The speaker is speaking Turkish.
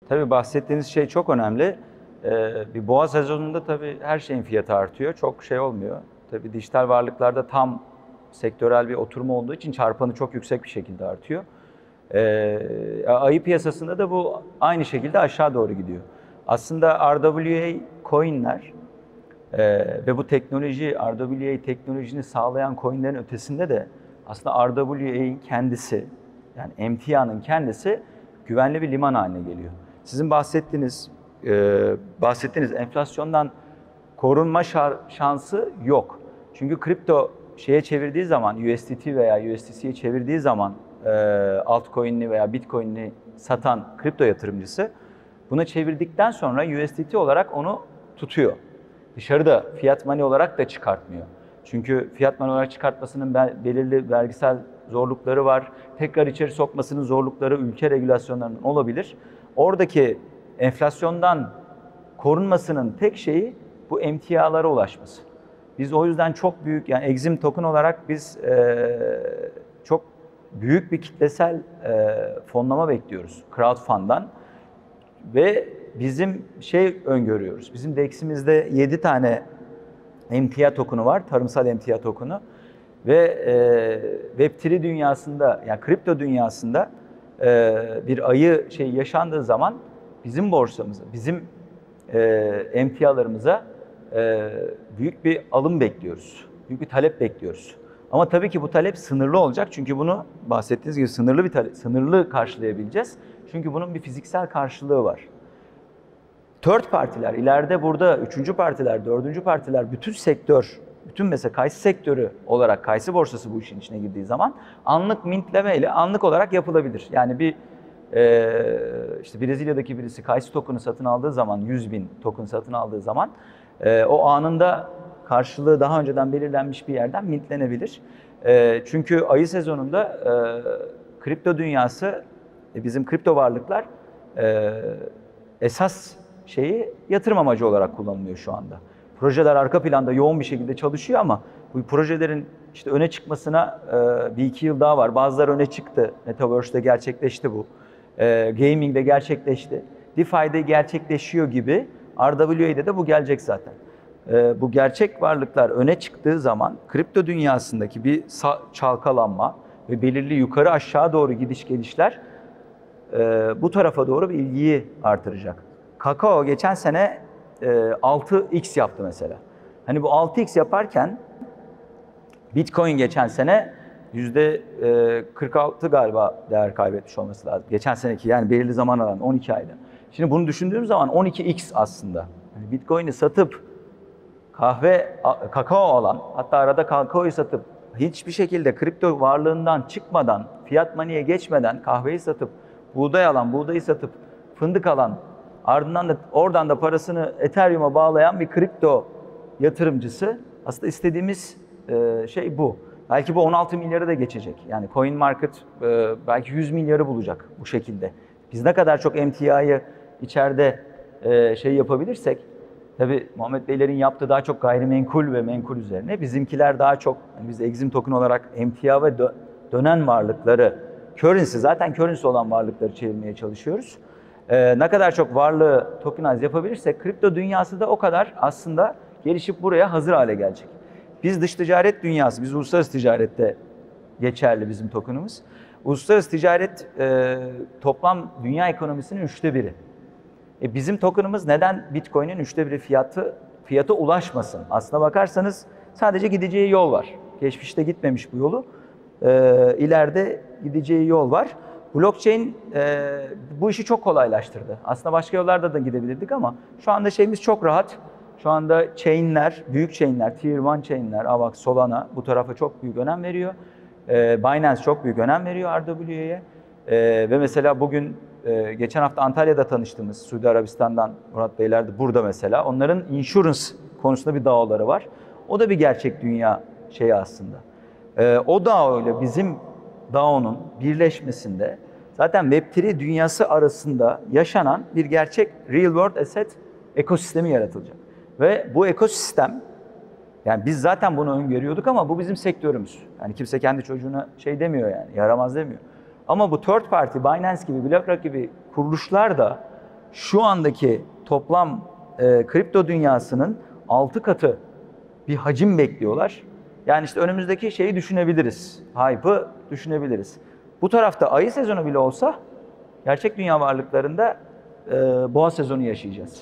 Tabii bahsettiğiniz şey çok önemli. Bir boğa sezonunda tabii her şeyin fiyatı artıyor. Çok şey olmuyor. Tabii dijital varlıklarda tam sektörel bir oturma olduğu için çarpanı çok yüksek bir şekilde artıyor. Ayı piyasasında da bu aynı şekilde aşağı doğru gidiyor. Aslında RWA coinler ve bu teknoloji, RWA teknolojisini sağlayan coinlerin ötesinde de aslında RWA'nin kendisi, yani emtianın kendisi güvenli bir liman haline geliyor. Sizin bahsettiğiniz enflasyondan korunma şansı yok. Çünkü kripto şeye çevirdiği zaman, USDT veya USDC'ye çevirdiği zaman altcoin'ini veya bitcoin'ini satan kripto yatırımcısı buna çevirdikten sonra USDT olarak onu tutuyor. Dışarıda fiat money olarak da çıkartmıyor. Çünkü fiat money olarak çıkartmasının belirli vergisel zorlukları var. Tekrar içeri sokmasının zorlukları ülke regülasyonlarının olabilir. Oradaki enflasyondan korunmasının tek şeyi bu emtialara ulaşması. Biz o yüzden çok büyük, yani Exim Token olarak biz çok büyük bir kitlesel fonlama bekliyoruz crowdfund'dan. Ve bizim öngörüyoruz. Bizim DEX'imizde 7 tane emtia token'u var, tarımsal emtia token'u. Ve Web3 dünyasında, yani kripto dünyasında bir ayı yaşandığı zaman bizim borsamıza, bizim emtialarımıza büyük bir alım bekliyoruz. Büyük bir talep bekliyoruz. Ama tabii ki bu talep sınırlı olacak. Çünkü bunu bahsettiğiniz gibi sınırlı karşılayabileceğiz. Çünkü bunun bir fiziksel karşılığı var. Third partiler, ileride burada üçüncü partiler, dördüncü partiler, bütün sektör, bütün mesela kayısı sektörü olarak kayısı borsası bu işin içine girdiği zaman anlık mintleme ile anlık olarak yapılabilir. Yani bir işte Brezilya'daki birisi kayısı token'ı satın aldığı zaman, 100.000 token satın aldığı zaman o anında karşılığı daha önceden belirlenmiş bir yerden mintlenebilir. Çünkü ayı sezonunda kripto dünyası, bizim kripto varlıklar esas yatırım amacı olarak kullanılıyor şu anda. Projeler arka planda yoğun bir şekilde çalışıyor ama bu projelerin işte öne çıkmasına bir iki yıl daha var. Bazıları öne çıktı. Metaverse'de gerçekleşti bu. Gaming'de gerçekleşti. DeFi'de gerçekleşiyor gibi RWA'de de bu gelecek zaten. Bu gerçek varlıklar öne çıktığı zaman kripto dünyasındaki bir çalkalanma ve belirli yukarı aşağı doğru gelişler bu tarafa doğru bir ilgiyi artıracak. Kakao geçen sene 6x yaptı mesela. Hani bu 6x yaparken Bitcoin geçen sene %46 galiba değer kaybetmiş olması lazım. Geçen seneki, yani belirli zaman alan 12 ayda. Şimdi bunu düşündüğüm zaman 12x aslında. Yani Bitcoin'i satıp kakao alan, hatta arada kakaoyu satıp hiçbir şekilde kripto varlığından çıkmadan, fiat money'e geçmeden kahveyi satıp, buğday alan, buğdayı satıp fındık alan, ardından da oradan da parasını Ethereum'a bağlayan bir kripto yatırımcısı, aslında istediğimiz şey bu. Belki bu 16 milyarı da geçecek. Yani coin market belki 100 milyarı bulacak bu şekilde. Biz ne kadar çok emtiayı içeride yapabilirsek, tabii Muhammed Beylerin yaptığı daha çok gayrimenkul ve menkul üzerine. Bizimkiler daha çok, yani biz Exim Token olarak emtia ve dönen varlıkları, zaten currency olan varlıkları çevirmeye çalışıyoruz. Ne kadar çok varlığı tokenize yapabilirsek kripto dünyası da o kadar aslında gelişip buraya hazır hale gelecek. Biz dış ticaret dünyası, biz uluslararası ticarette geçerli bizim tokenımız. Uluslararası ticaret toplam dünya ekonomisinin 1/3. Bizim tokenımız neden Bitcoin'in 1/3 fiyata ulaşmasın? Aslına bakarsanız sadece gideceği yol var. Geçmişte gitmemiş bu yolu. İleride gideceği yol var. Blockchain bu işi çok kolaylaştırdı. Aslında başka yollarda da gidebilirdik ama şu anda şeyimiz çok rahat. Şu anda chainler, büyük chainler, Tier 1 chainler, Avax, Solana bu tarafa çok büyük önem veriyor. Binance çok büyük önem veriyor RWA'ye. Ve mesela bugün, geçen hafta Antalya'da tanıştığımız Suudi Arabistan'dan Murat Beyler de burada mesela. Onların insurance konusunda bir DAO'ları var. O da bir gerçek dünya aslında. O DAO ile bizim DAO'nun birleşmesinde zaten Web3 dünyası arasında yaşanan bir gerçek real world asset ekosistemi yaratılacak. Ve bu ekosistem, yani biz zaten bunu öngörüyorduk ama bu bizim sektörümüz. Yani kimse kendi çocuğuna demiyor, yani yaramaz demiyor. Ama bu third party, Binance gibi, BlackRock gibi kuruluşlar da şu andaki toplam kripto dünyasının 6 katı bir hacim bekliyorlar. Yani işte önümüzdeki şeyi düşünebiliriz. Hype'ı düşünebiliriz. Bu tarafta ayı sezonu bile olsa gerçek dünya varlıklarında boğa sezonu yaşayacağız.